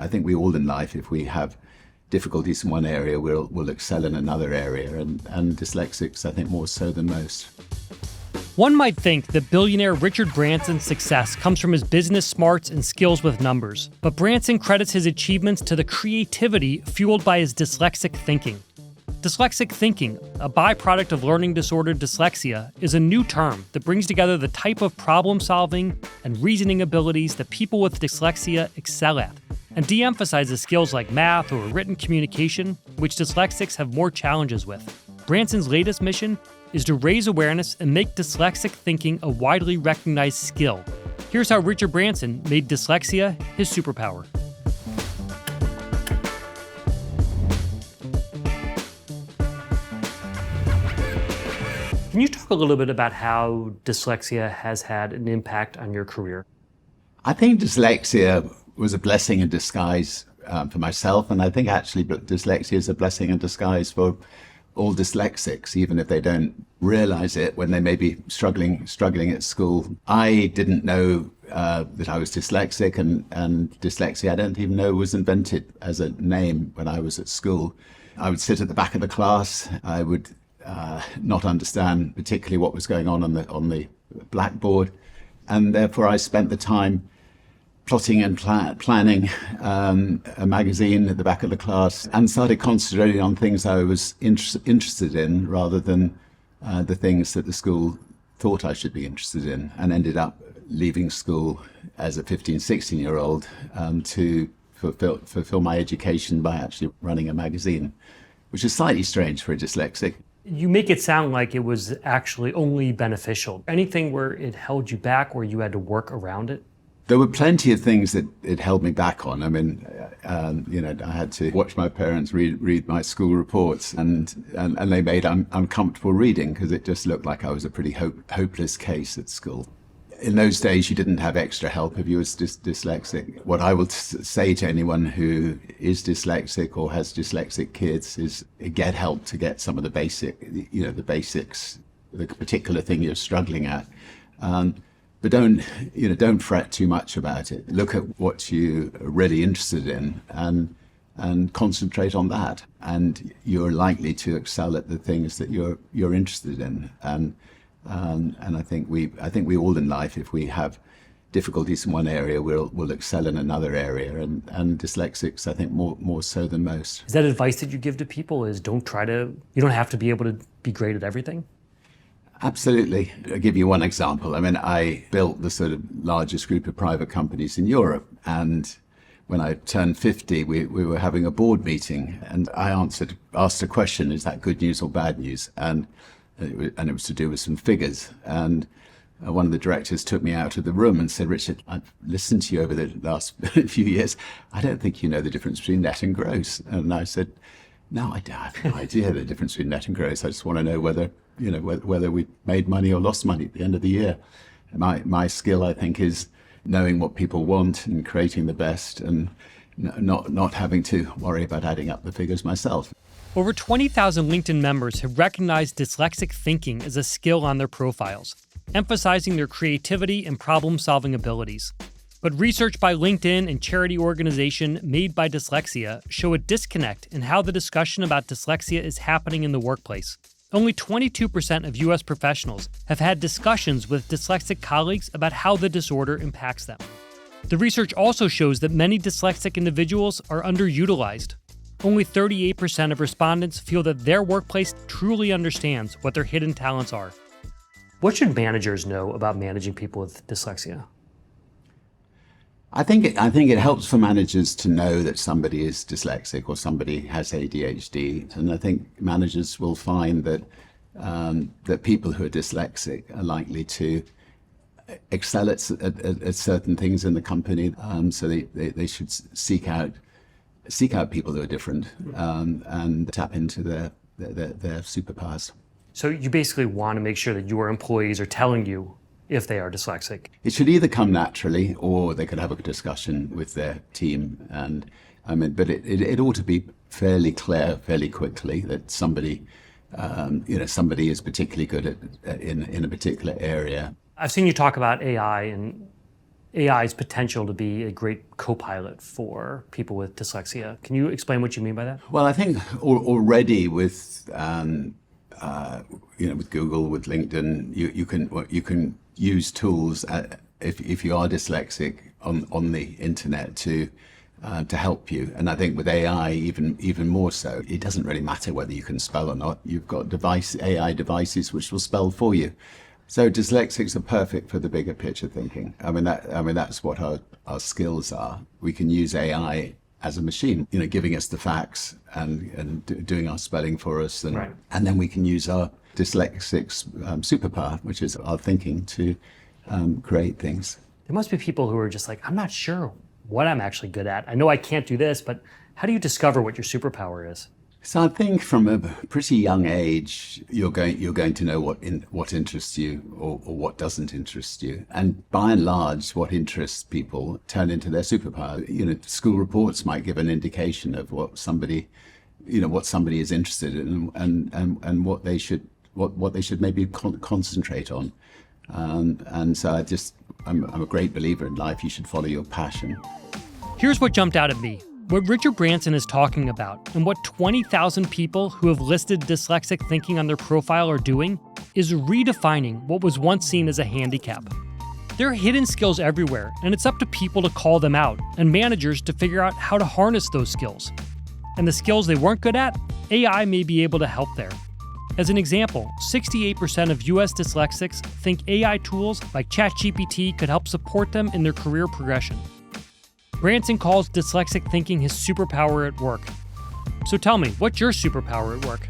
I think we all in life, if we have difficulties in one area, we'll excel in another area, and dyslexics, I think, more so than most. One might think that billionaire Richard Branson's success comes from his business smarts and skills with numbers, but Branson credits his achievements to the creativity fueled by his dyslexic thinking. Dyslexic thinking, a byproduct of learning disorder dyslexia, is a new term that brings together the type of problem-solving and reasoning abilities that people with dyslexia excel at, and de-emphasizes skills like math or written communication, which dyslexics have more challenges with. Branson's latest mission is to raise awareness and make dyslexic thinking a widely recognized skill. Here's how Richard Branson made dyslexia his superpower. Can you talk a little bit about how dyslexia has had an impact on your career? I think dyslexia was a blessing in disguise for myself, and I think actually dyslexia is a blessing in disguise for all dyslexics, even if they don't realize it when they may be struggling at school. I didn't know that I was dyslexic, and dyslexia I don't even know was invented as a name when I was at school. I would sit at the back of the class. I would not understand particularly what was going on the blackboard, and therefore I spent the time plotting and planning a magazine at the back of the class, and started concentrating on things I was interested in rather than the things that the school thought I should be interested in, and ended up leaving school as a 15, 16-year-old to fulfill my education by actually running a magazine, which is slightly strange for a dyslexic. You make it sound like it was actually only beneficial. Anything where it held you back, where you had to work around it? There were plenty of things that it held me back on. I mean, I had to watch my parents read my school reports, and they made uncomfortable reading because it just looked like I was a pretty hopeless case at school. In those days, you didn't have extra help if you were dyslexic. What I would say to anyone who is dyslexic or has dyslexic kids is get help to get some of the basics, the particular thing you're struggling at. But don't fret too much about it. Look at what you are really interested in and concentrate on that. And you're likely to excel at the things that you're interested in. And I think we all in life, if we have difficulties in one area, we'll excel in another area. And dyslexics, I think, more so than most. Is that advice that you give to people? Is you don't have to be able to be great at everything? Absolutely. I'll give you one example. I mean, I built the sort of largest group of private companies in Europe. And when I turned 50, we were having a board meeting, and I asked a question, is that good news or bad news? And it was to do with some figures. And one of the directors took me out of the room and said, Richard, I've listened to you over the last few years. I don't think you know the difference between net and gross. And I said, no, I have no idea the difference between net and gross. I just want to know whether we made money or lost money at the end of the year. My skill, I think, is knowing what people want and creating the best, and not having to worry about adding up the figures myself. Over 20,000 LinkedIn members have recognized dyslexic thinking as a skill on their profiles, emphasizing their creativity and problem-solving abilities. But research by LinkedIn and charity organization Made by Dyslexia show a disconnect in how the discussion about dyslexia is happening in the workplace. Only 22% of U.S. professionals have had discussions with dyslexic colleagues about how the disorder impacts them. The research also shows that many dyslexic individuals are underutilized. Only 38% of respondents feel that their workplace truly understands what their hidden talents are. What should managers know about managing people with dyslexia? I think it helps for managers to know that somebody is dyslexic or somebody has ADHD, and I think managers will find that that people who are dyslexic are likely to excel at certain things in the company. So they should seek out people who are different and tap into their superpowers. So you basically want to make sure that your employees are telling you if they are dyslexic. It should either come naturally, or they could have a discussion with their team. And but it ought to be fairly clear, fairly quickly, that somebody is particularly good in a particular area. I've seen you talk about AI, and AI's potential to be a great co-pilot for people with dyslexia. Can you explain what you mean by that? Well, I think already with with Google, with LinkedIn, you can use tools if you are dyslexic on the internet to help you. And I think with AI, even more so, it doesn't really matter whether you can spell or not. You've got AI devices which will spell for you. So dyslexics are perfect for the bigger picture thinking. That's what our skills are. We can use AI as a machine, giving us the facts and doing our spelling for us, and Right. and then we can use our dyslexics superpower, which is our thinking, to create things. There must be people who are just like, I'm not sure what I'm actually good at. I know I can't do this, but how do you discover what your superpower is? So I think from a pretty young age, you're going to know what interests you or what doesn't interest you. And by and large, what interests people turn into their superpower. School reports might give an indication of what somebody is interested in and what they should maybe concentrate on. And so I'm a great believer in life. You should follow your passion. Here's what jumped out at me. What Richard Branson is talking about and what 20,000 people who have listed dyslexic thinking on their profile are doing is redefining what was once seen as a handicap. There are hidden skills everywhere, and it's up to people to call them out and managers to figure out how to harness those skills. And the skills they weren't good at, AI may be able to help there. As an example, 68% of US dyslexics think AI tools like ChatGPT could help support them in their career progression. Branson calls dyslexic thinking his superpower at work. So tell me, what's your superpower at work?